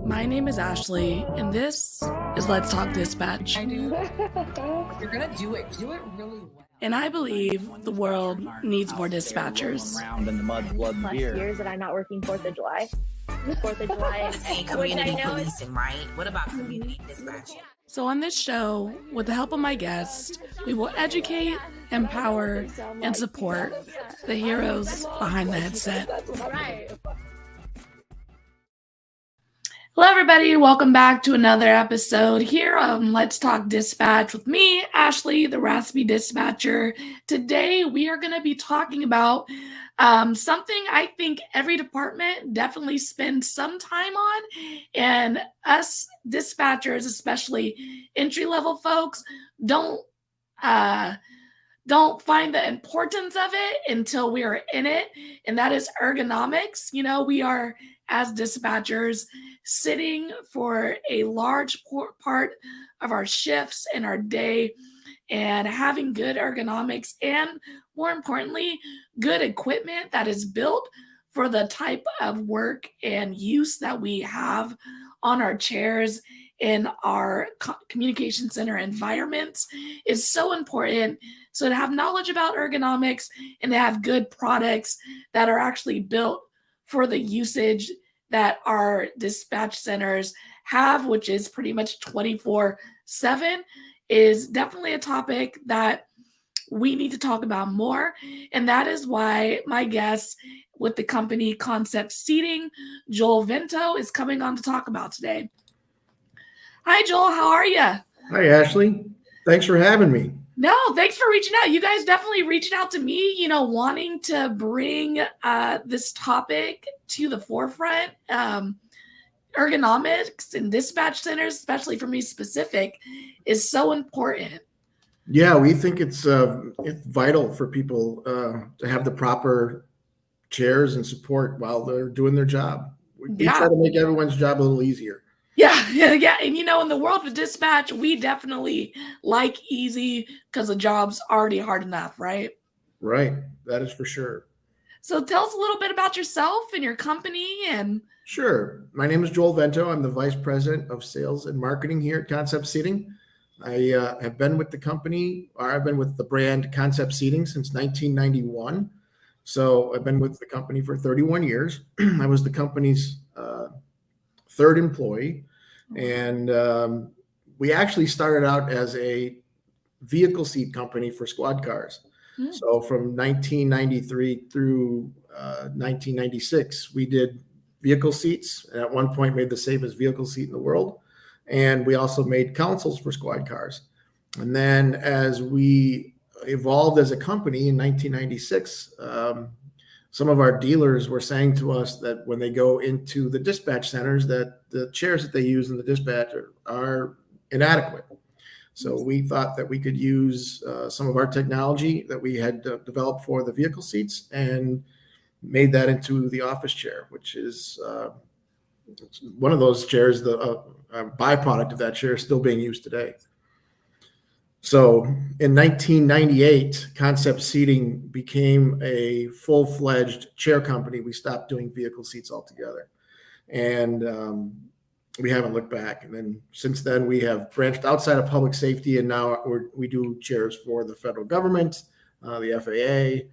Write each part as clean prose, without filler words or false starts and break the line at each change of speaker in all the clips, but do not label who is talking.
My name is Ashley, and this is Let's Talk Dispatch.
I do. You're gonna do it. Do it really well.
And I believe the world needs more dispatchers.
Around in the mud, blood, and beer.
Years that I'm not working 4th of July. 4th of July.
Saying community policing, right? What about community dispatching?
So on this show, with the help of my guests, we will educate, empower, and support the heroes behind the headset. Hello, everybody. Welcome back to another episode here on Let's Talk Dispatch with me, Ashley, the Raspy Dispatcher. Today, we are going to be talking about something I think every department definitely spends some time on, and us dispatchers, especially entry-level folks, don't find the importance of it until we are in it, and that is ergonomics. You know, we are, as dispatchers, sitting for a large part of our shifts and our day, and having good ergonomics and, more importantly, good equipment that is built for the type of work and use that we have on our chairs in our communication center environments is so important. So to have knowledge about ergonomics and to have good products that are actually built for the usage that our dispatch centers have, which is pretty much 24/7, is definitely a topic that we need to talk about more. And that is why my guest with the company Concept Seating, Joel Vento, is coming on to talk about today. Hi, Joel. How are you?
Hi, Ashley. Thanks for having me.
No, thanks for reaching out. You guys definitely reached out to me, wanting to bring this topic to the forefront. Ergonomics and dispatch centers, especially for me specific, is so important.
Yeah, we think it's vital for people to have the proper chairs and support while they're doing their job. We try to make everyone's job a little easier.
Yeah. And in the world of dispatch, we definitely like easy because the job's already hard enough, right?
Right. That is for sure.
So tell us a little bit about yourself and your company. And
Sure. My name is Joel Vento. I'm the Vice President of Sales and Marketing here at Concept Seating. I have been with the company, or I've been with the brand Concept Seating since 1991. So I've been with the company for 31 years. I was the company's third employee. And we actually started out as a vehicle seat company for squad cars. So from 1993 through 1996, we did vehicle seats, and at one point made the safest vehicle seat in the world. And we also made consoles for squad cars. And then as we evolved as a company in 1996, some of our dealers were saying to us that when they go into the dispatch centers, that the chairs that they use in the dispatch are inadequate. So we thought that we could use some of our technology that we had developed for the vehicle seats and made that into the office chair, which is one of those chairs, the byproduct of that chair is still being used today. So in 1998, Concept Seating became a full-fledged chair company. We stopped doing vehicle seats altogether. And we haven't looked back. And then since then, we have branched outside of public safety, and now we do chairs for the federal government, the FAA,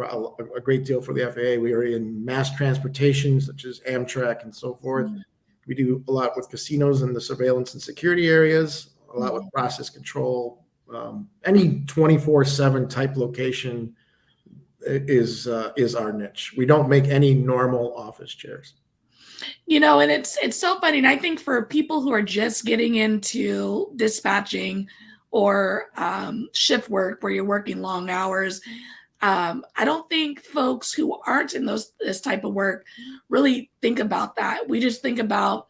a great deal for the FAA. We are in mass transportation, such as Amtrak and so forth. We do a lot with casinos and the surveillance and security areas, a lot with process control. Any 24/7 type location is our niche. We don't make any normal office chairs.
And it's so funny. And I think for people who are just getting into dispatching or shift work where you're working long hours, I don't think folks who aren't in this type of work really think about that. We just think about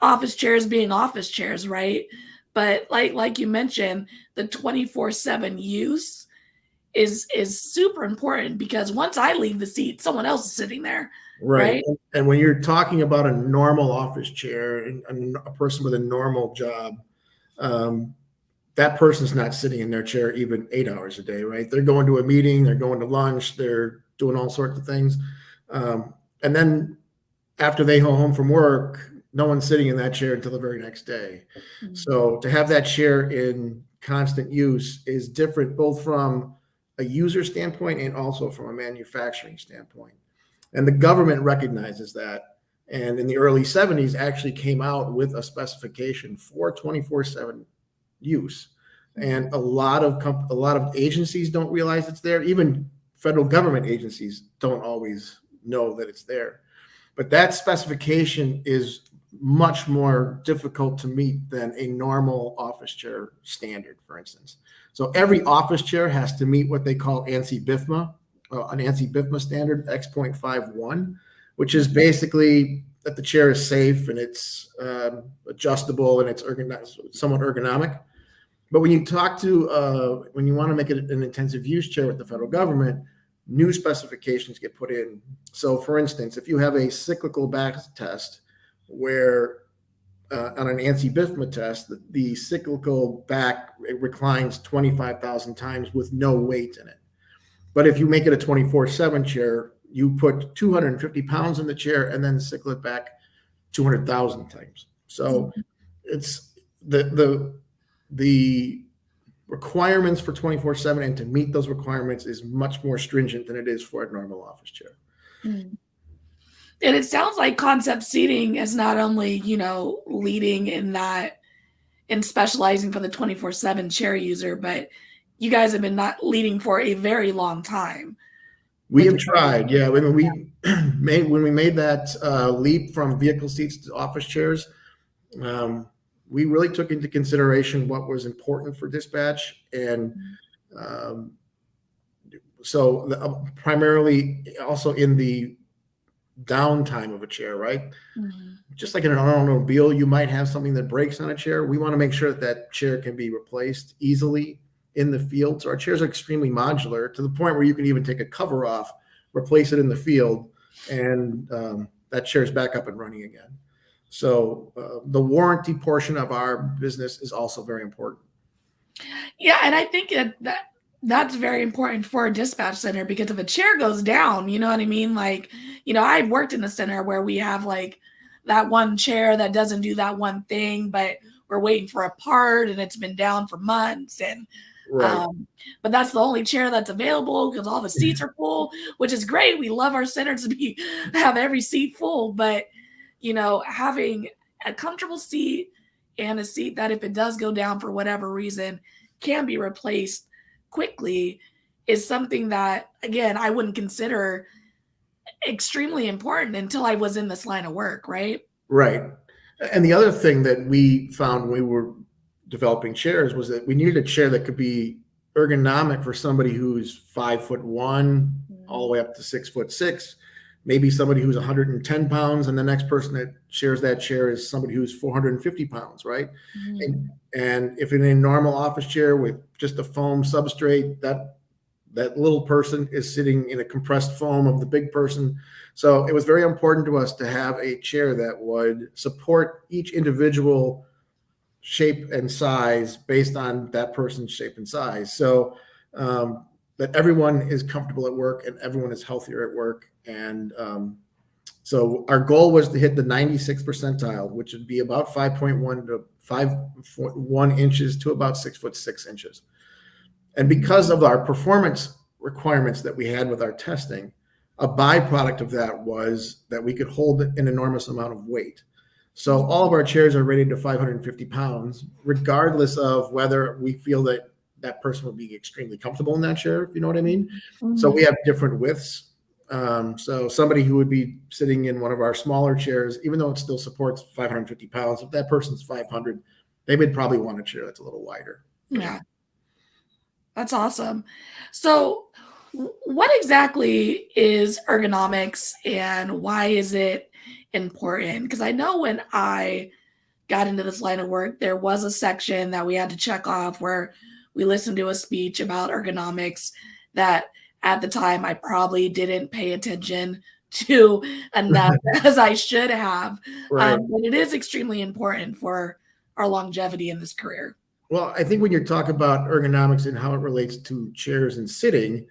office chairs being office chairs, right? But like you mentioned, the 24/7 use is super important, because once I leave the seat, someone else is sitting there. Right.
And when you're talking about a normal office chair and a person with a normal job, that person's not sitting in their chair even 8 hours a day, right? They're going to a meeting, they're going to lunch, they're doing all sorts of things. And then after they go home from work, no one's sitting in that chair until the very next day. So to have that chair in constant use is different, both from a user standpoint and also from a manufacturing standpoint. And the government recognizes that. And in the early 70s, actually came out with a specification for 24/7 use. And a lot of agencies don't realize it's there. Even federal government agencies don't always know that it's there. But that specification is much more difficult to meet than a normal office chair standard, for instance. So every office chair has to meet what they call ANSI-BIFMA, an ANSI-BIFMA standard X.51, which is basically that the chair is safe and it's adjustable and it's somewhat ergonomic. But when you talk to, when you want to make it an intensive use chair with the federal government, new specifications get put in. So for instance, if you have a cyclical back test where on an ANSI-BIFMA test, the cyclical back reclines 25,000 times with no weight in it. But if you make it a 24/7 chair, you put 250 pounds in the chair and then cycle it back 200,000 times. So it's the requirements for 24/7, and to meet those requirements is much more stringent than it is for a normal office chair.
And it sounds like Concept Seating is not only, leading in specializing for the 24/7 chair user, but you guys have been not leading for a very long time.
We have tried, yeah. When we made that leap from vehicle seats to office chairs, we really took into consideration what was important for dispatch, and so primarily also in the downtime of a chair, right? Just like in an automobile, you might have something that breaks on a chair. We want to make sure that that chair can be replaced easily in the field. So our chairs are extremely modular to the point where you can even take a cover off, replace it in the field, and that chair is back up and running again. So the warranty portion of our business is also very important.
Yeah, and I think that's very important for a dispatch center, because if a chair goes down, you know what I mean? Like, I've worked in a center where we have like that one chair that doesn't do that one thing, but we're waiting for a part and it's been down for months. And
Right.
but that's the only chair that's available because all the seats are full, which is great. We love our center to have every seat full, but having a comfortable seat and a seat that if it does go down for whatever reason can be replaced quickly is something that, again, I wouldn't consider extremely important until I was in this line of work, right?
Right. And the other thing that we found when we were developing chairs was that we needed a chair that could be ergonomic for somebody who's 5'1" all the way up to 6'6", maybe somebody who's 110 pounds, and the next person that shares that chair is somebody who's 450 pounds, right? And if in a normal office chair with just a foam substrate, that little person is sitting in a compressed foam of the big person. So it was very important to us to have a chair that would support each individual shape and size based on that person's shape and size. So that everyone is comfortable at work and everyone is healthier at work. And so our goal was to hit the 96th percentile, which would be about 5.1 to 5.1 inches to about 6'6" inches. And because of our performance requirements that we had with our testing, a byproduct of that was that we could hold an enormous amount of weight. So all of our chairs are rated to 550 pounds, regardless of whether we feel that that person would be extremely comfortable in that chair, if you know what I mean. So we have different widths. So somebody who would be sitting in one of our smaller chairs, even though it still supports 550 pounds, if that person's 500, they would probably want a chair that's a little wider.
Yeah. That's awesome. So what exactly is ergonomics and why is it important? Because I know when I got into this line of work, there was a section that we had to check off where we listened to a speech about ergonomics that at the time I probably didn't pay attention to enough as I should have.
Right.
But it is extremely important for our longevity in this career.
Well, I think when you talk about ergonomics and how it relates to chairs and sitting,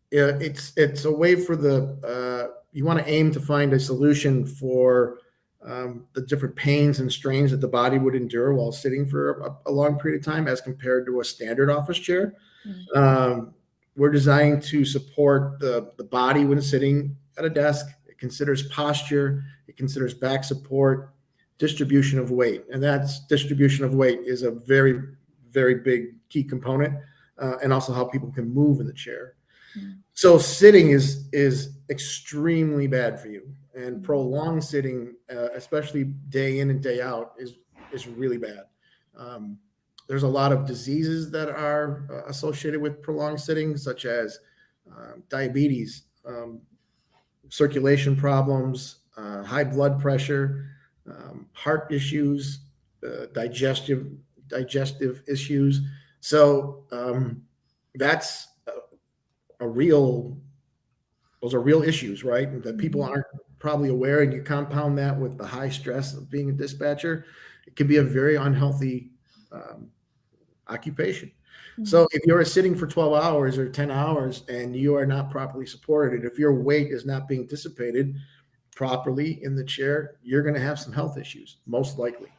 it's a way for the you want to aim to find a solution for the different pains and strains that the body would endure while sitting for a long period of time as compared to a standard office chair. We're designed to support the body when sitting at a desk. It considers posture, it considers back support, distribution of weight. And that's distribution of weight is a very, very big key component, and also how people can move in the chair. So sitting is extremely bad for you, and prolonged sitting, especially day in and day out, is really bad. There's a lot of diseases that are associated with prolonged sitting, such as diabetes, circulation problems, high blood pressure, heart issues, digestive issues. So that's those are real issues, right? That people aren't probably aware, and you compound that with the high stress of being a dispatcher, it can be a very unhealthy occupation. So if you're sitting for 12 hours or 10 hours and you are not properly supported, if your weight is not being dissipated properly in the chair, you're going to have some health issues, most likely.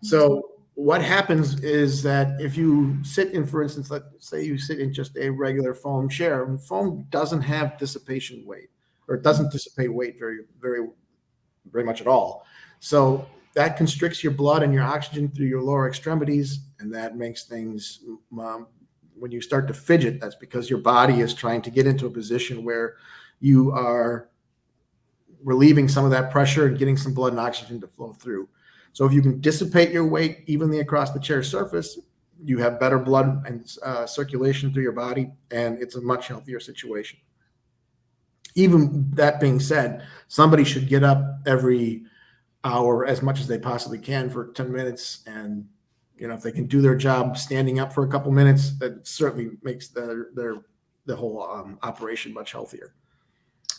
So what happens is that if you sit in, for instance, let's say you sit in just a regular foam chair, and foam doesn't have dissipation weight, or it doesn't dissipate weight very, very, very much at all. So that constricts your blood and your oxygen through your lower extremities, and that makes things, when you start to fidget, that's because your body is trying to get into a position where you are relieving some of that pressure and getting some blood and oxygen to flow through. So if you can dissipate your weight evenly across the chair surface, you have better blood and circulation through your body, and it's a much healthier situation. Even that being said, somebody should get up every hour as much as they possibly can for 10 minutes. And, if they can do their job standing up for a couple minutes, that certainly makes the whole operation much healthier.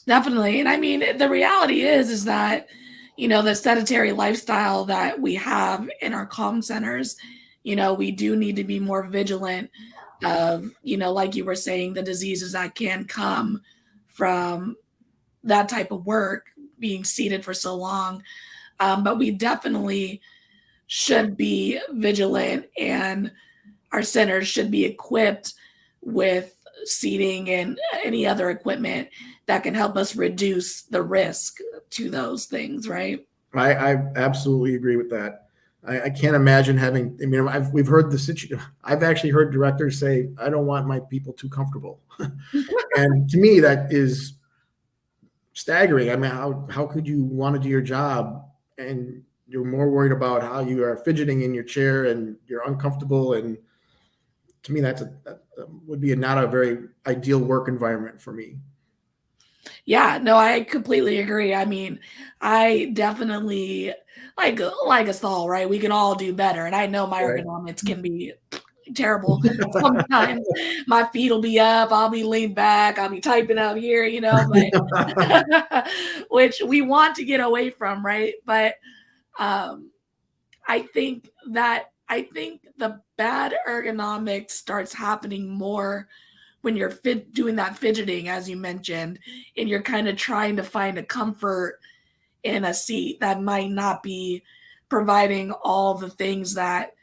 Definitely. And I mean, the reality is that, the sedentary lifestyle that we have in our comm centers, we do need to be more vigilant of, like you were saying, the diseases that can come from that type of work, being seated for so long. But we definitely should be vigilant, and our centers should be equipped with seating and any other equipment that can help us reduce the risk to those things, right?
I absolutely agree with that. I can't imagine having, we've heard the situation. I've actually heard directors say, I don't want my people too comfortable. And to me, that is staggering. I mean, how could you want to do your job and you're more worried about how you are fidgeting in your chair and you're uncomfortable? And to me, that would be not a very ideal work environment for me.
Yeah, no, I completely agree. I mean, I definitely like us all, right? We can all do better. And I know my ergonomics can be terrible sometimes. My feet will be up, I'll be leaned back, I'll be typing out here, but which we want to get away from, right? But I think the bad ergonomics starts happening more when you're doing that fidgeting, as you mentioned, and you're kind of trying to find a comfort in a seat that might not be providing all the things that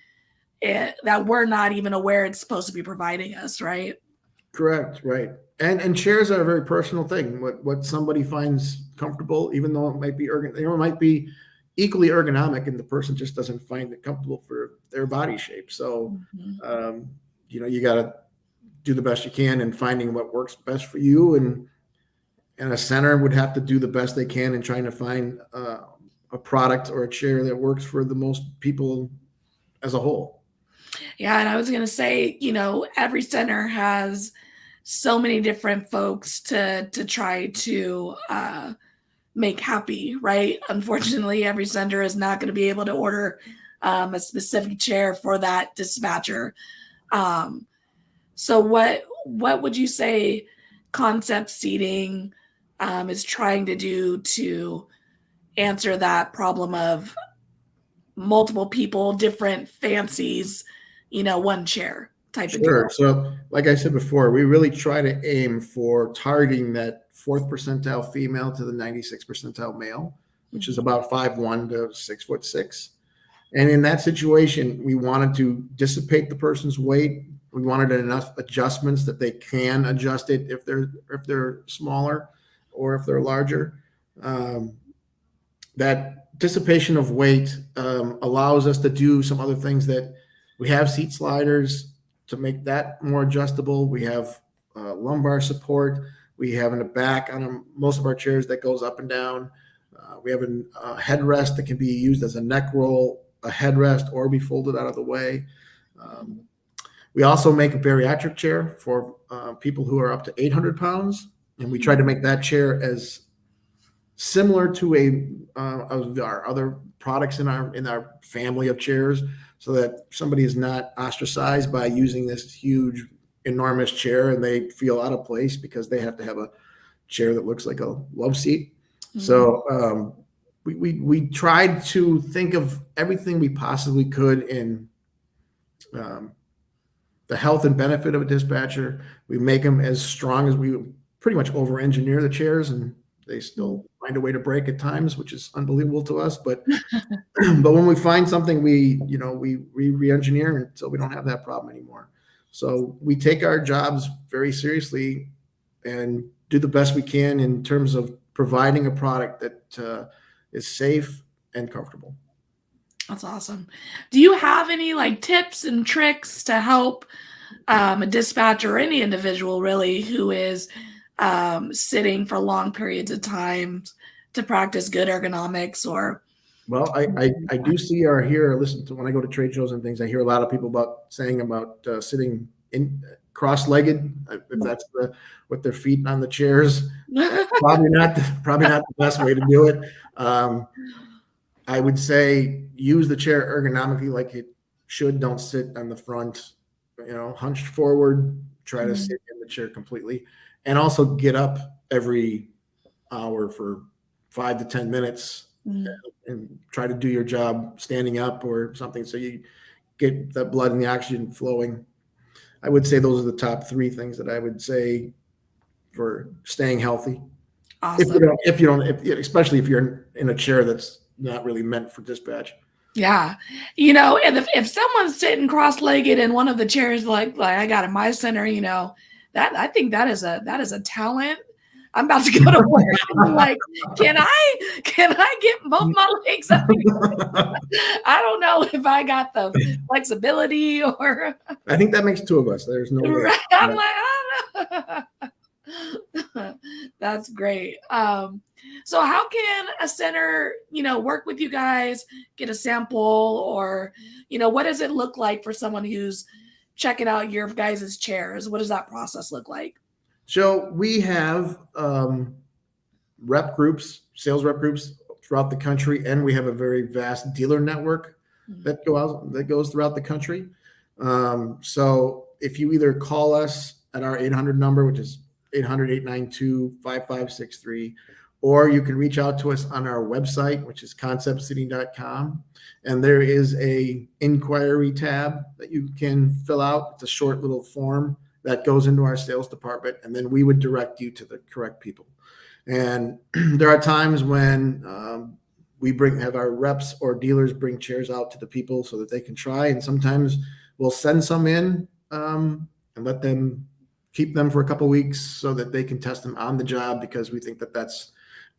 we're not even aware it's supposed to be providing us, right?
Correct, right. And chairs are a very personal thing. What somebody finds comfortable, even though it might be it might be equally ergonomic, and the person just doesn't find it comfortable for their body shape. So, you got to do the best you can in finding what works best for you, and a center would have to do the best they can in trying to find a product or a chair that works for the most people as a whole.
Yeah, and I was going to say, every center has so many different folks to try to make happy, right? Unfortunately, every center is not going to be able to order a specific chair for that dispatcher. So what would you say Concept Seating is trying to do to answer that problem of multiple people, different fancies, one chair type of
Sure.
deal.
So, like I said before, we really try to aim for targeting that fourth percentile female to the 96th percentile male, which is about 5'1" to 6'6". And in that situation, we wanted to dissipate the person's weight. We wanted enough adjustments that they can adjust it if they're smaller or if they're larger. That dissipation of weight allows us to do some other things. That we have seat sliders to make that more adjustable. We have lumbar support. We have in the back on most of our chairs that goes up and down. We have a headrest that can be used as a neck roll, a headrest, or be folded out of the way. We also make a bariatric chair for people who are up to 800 pounds, and we try to make that chair as similar to of our other products in our family of chairs, so that somebody is not ostracized by using this huge, enormous chair and they feel out of place because they have to have a chair that looks like a love seat. Mm-hmm. So we tried to think of everything we possibly could in the health and benefit of a dispatcher. We make them as strong as we pretty much over-engineer the chairs, and they still find a way to break at times, which is unbelievable to us. But when we find something, we re-engineer until we don't have that problem anymore. So we take our jobs very seriously and do the best we can in terms of providing a product that is safe and comfortable.
That's awesome. Do you have any like tips and tricks to help a dispatcher or any individual really who is sitting for long periods of time to practice good ergonomics? Or
well, I do see or hear or listen to when I go to trade shows and things, I hear a lot of people saying about sitting in cross-legged, if that's with their feet on the chairs. probably not the best way to do it. I would say use the chair ergonomically like it should. Don't sit on the front, hunched forward. Try to sit in the chair completely, and also get up every hour for 5 to 10 minutes and try to do your job standing up or something, so you get the blood and the oxygen flowing. I would say those are the top 3 things that I would say for staying healthy. Awesome. Especially if you're in a chair that's not really meant for dispatch.
Yeah. And if someone's sitting cross-legged in one of the chairs like I got in my center, that I think that is a talent. I'm about to go to work and be like, can I get both my legs up? I don't know if I got the flexibility or.
I think that makes 2 of us. There's no way.
Right? I'm like, I don't know. That's great. So how can a center, work with you guys, get a sample, or, what does it look like for someone who's checking out your guys' chairs? What does that process look like?
So we have sales rep groups throughout the country, and we have a very vast dealer network that goes throughout the country. So if you either call us at our 800 number, which is 800-892-5563, or you can reach out to us on our website, which is conceptseating.com. And there is a inquiry tab that you can fill out. It's a short little form that goes into our sales department, and then we would direct you to the correct people. And there are times when we have our reps or dealers bring chairs out to the people so that they can try. And sometimes we'll send some in and let them keep them for a couple of weeks so that they can test them on the job, because we think that that's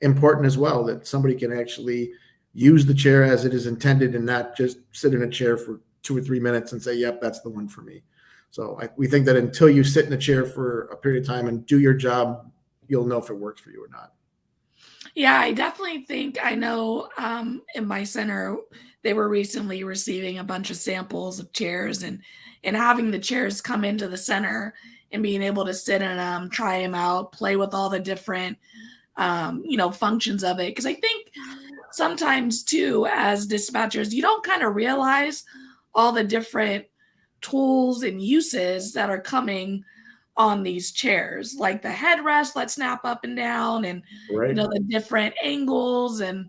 important as well, that somebody can actually use the chair as it is intended and not just sit in a chair for 2 or 3 minutes and say, yep, that's the one for me. So we think that until you sit in a chair for a period of time and do your job, you'll know if it works for you or not.
Yeah, I definitely think I know in my center, they were recently receiving a bunch of samples of chairs, and having the chairs come into the center and being able to sit in them, try them out, play with all the different functions of it. Because I think sometimes too, as dispatchers, you don't kind of realize all the different tools and uses that are coming on these chairs, like the headrest that snap up and down, and the different angles and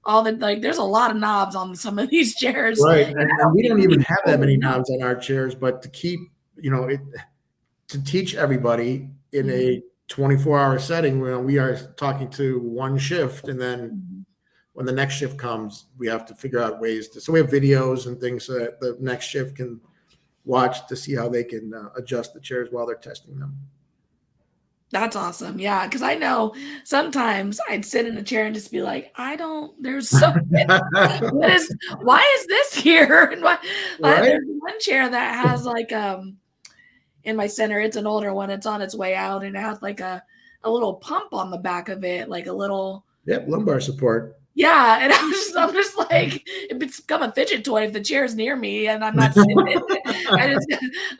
all the, there's a lot of knobs on some of these chairs.
Right. And we don't even have that many knobs on our chairs, but to keep to teach everybody in a 24-hour setting where we are talking to one shift, and then when the next shift comes, we have to figure out ways so we have videos and things so that the next shift can watch to see how they can adjust the chairs while they're testing them.
That's awesome. Yeah, because I know sometimes I'd sit in a chair and just be like, there's so why is this here? And why
Right?
there's one chair that has like in my center, it's an older one, it's on its way out, and it has like a little pump on the back of it, like a little
lumbar support.
Yeah, and I'm just like, it's become a fidget toy if the chair's near me and I'm not sitting in it.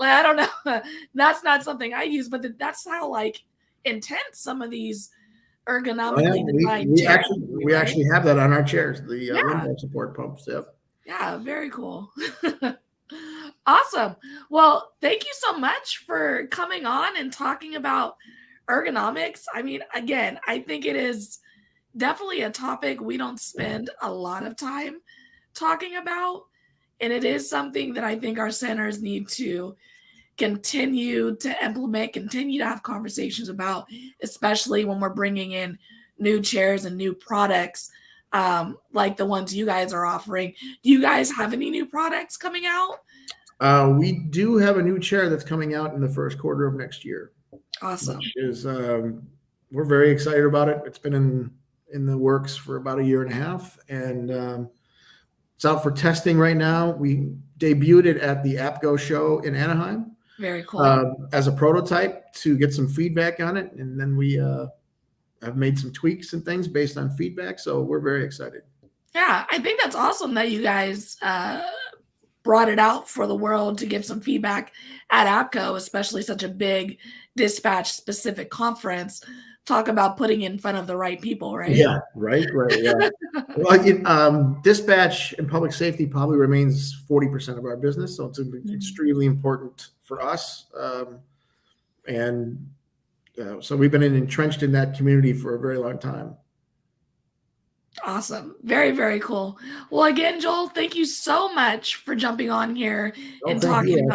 I don't know. That's not something I use, but that's how like intense some of these ergonomically designed chairs.
We actually have that on our chairs, the lumbar support pumps. Yep.
Yeah, very cool. Awesome. Well, thank you so much for coming on and talking about ergonomics. I mean, again, I think it is definitely a topic we don't spend a lot of time talking about. And it is something that I think our centers need to continue to implement, continue to have conversations about, especially when we're bringing in new chairs and new products like the ones you guys are offering. Do you guys have any new products coming out?
We do have a new chair that's coming out in the first quarter of next year.
Awesome.
Which is, we're very excited about it. It's been in the works for about a year and a half, and it's out for testing right now. We debuted it at the APCO show in Anaheim.
Very cool.
As a prototype to get some feedback on it, and then we have made some tweaks and things based on feedback. So we're very excited.
Yeah, I think that's awesome that you guys brought it out for the world to give some feedback at APCO, especially such a big dispatch specific conference. Talk about putting in front of the right people, right?
Yeah, right. Yeah. Well, dispatch and public safety probably remains 40% of our business, so it's extremely important for us. So we've been entrenched in that community for a very long time.
Awesome. Very, very cool. Well, again, Joel, thank you so much for jumping on here and talking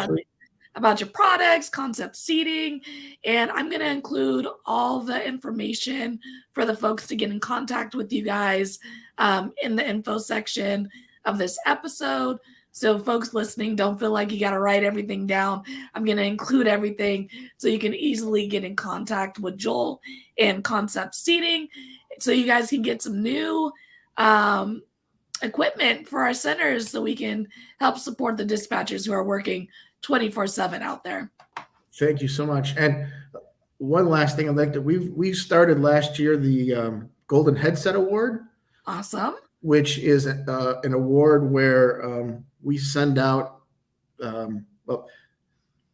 about your products, Concept Seating. And I'm going to include all the information for the folks to get in contact with you guys in the info section of this episode. So folks listening, don't feel like you got to write everything down. I'm going to include everything so you can easily get in contact with Joel and Concept Seating so you guys can get some new equipment for our centers so we can help support the dispatchers who are working 24/7 out there.
Thank you so much. And one last thing I'd like to, we started last year the Golden Headset Award.
Awesome.
Which is an award where we send out,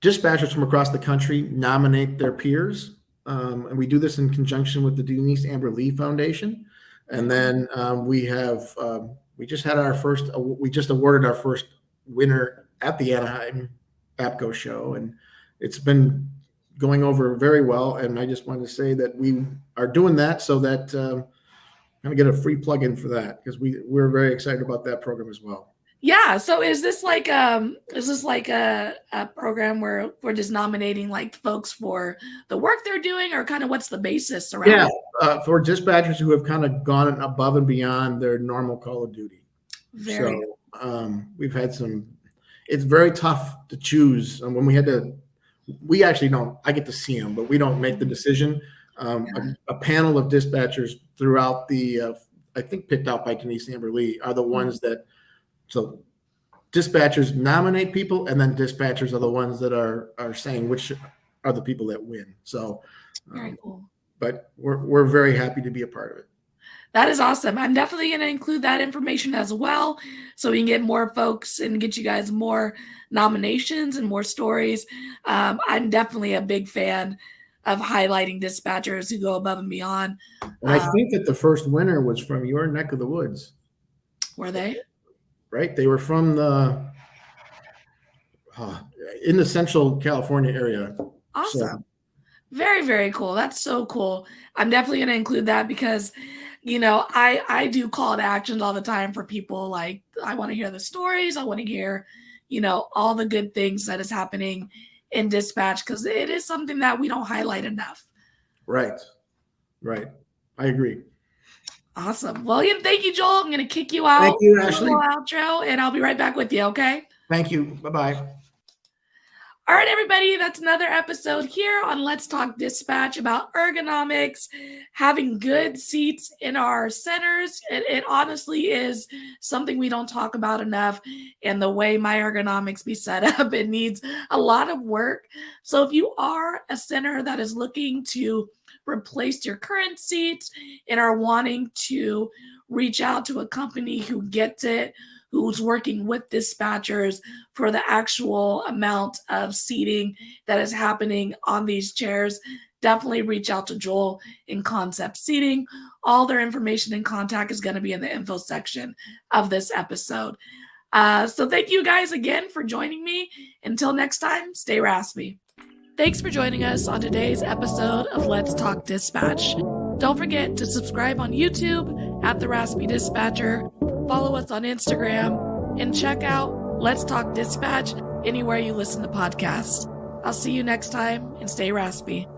dispatchers from across the country nominate their peers. And we do this in conjunction with the Denise Amberlee Foundation. And then we just awarded our first winner at the Anaheim APCO show, and it's been going over very well. And I just wanted to say that we are doing that so that I'm going to get a free plug-in for that, because we're very excited about that program as well.
Yeah. So is this like a program where we're just nominating like folks for the work they're doing, or kind of what's the basis around it?
For dispatchers who have kind of gone above and beyond their normal call of duty. We've had it's very tough to choose. And when we actually don't, I get to see them, but we don't make the decision. A panel of dispatchers throughout the, I think picked out by Denise Amberlee, are the ones that, so dispatchers nominate people, and then dispatchers are the ones that are saying which are the people that win. So,
very cool.
But we're very happy to be a part of it.
That is awesome. I'm definitely going to include that information as well, so we can get more folks and get you guys more nominations and more stories. I'm definitely a big fan of highlighting dispatchers who go above and beyond.
And I think that the first winner was from your neck of the woods.
Were they?
Right. They were from in the Central California area.
Awesome.
So.
Very, very cool. That's so cool. I'm definitely going to include that because, I do call to actions all the time for people. Like, I want to hear the stories. I want to hear, all the good things that is happening in dispatch, because it is something that we don't highlight enough.
Right. I agree.
Awesome. Well, again, thank you, Joel. I'm going to kick you out.
Thank you, Ashley.
Outro, and I'll be right back with you, okay?
Thank you. Bye-bye.
All right, everybody, that's another episode here on Let's Talk Dispatch about ergonomics, having good seats in our centers. It honestly is something we don't talk about enough, and the way my ergonomics be set up, it needs a lot of work. So if you are a center that is looking to replace your current seats and are wanting to reach out to a company who gets it, who's working with dispatchers for the actual amount of seating that is happening on these chairs, definitely reach out to Joel in Concept Seating. All their information and contact is going to be in the info section of this episode. So thank you guys again for joining me. Until next time, stay raspy. Thanks for joining us on today's episode of Let's Talk Dispatch. Don't forget to subscribe on YouTube at The Raspy Dispatcher, follow us on Instagram, and check out Let's Talk Dispatch anywhere you listen to podcasts. I'll see you next time, and stay raspy.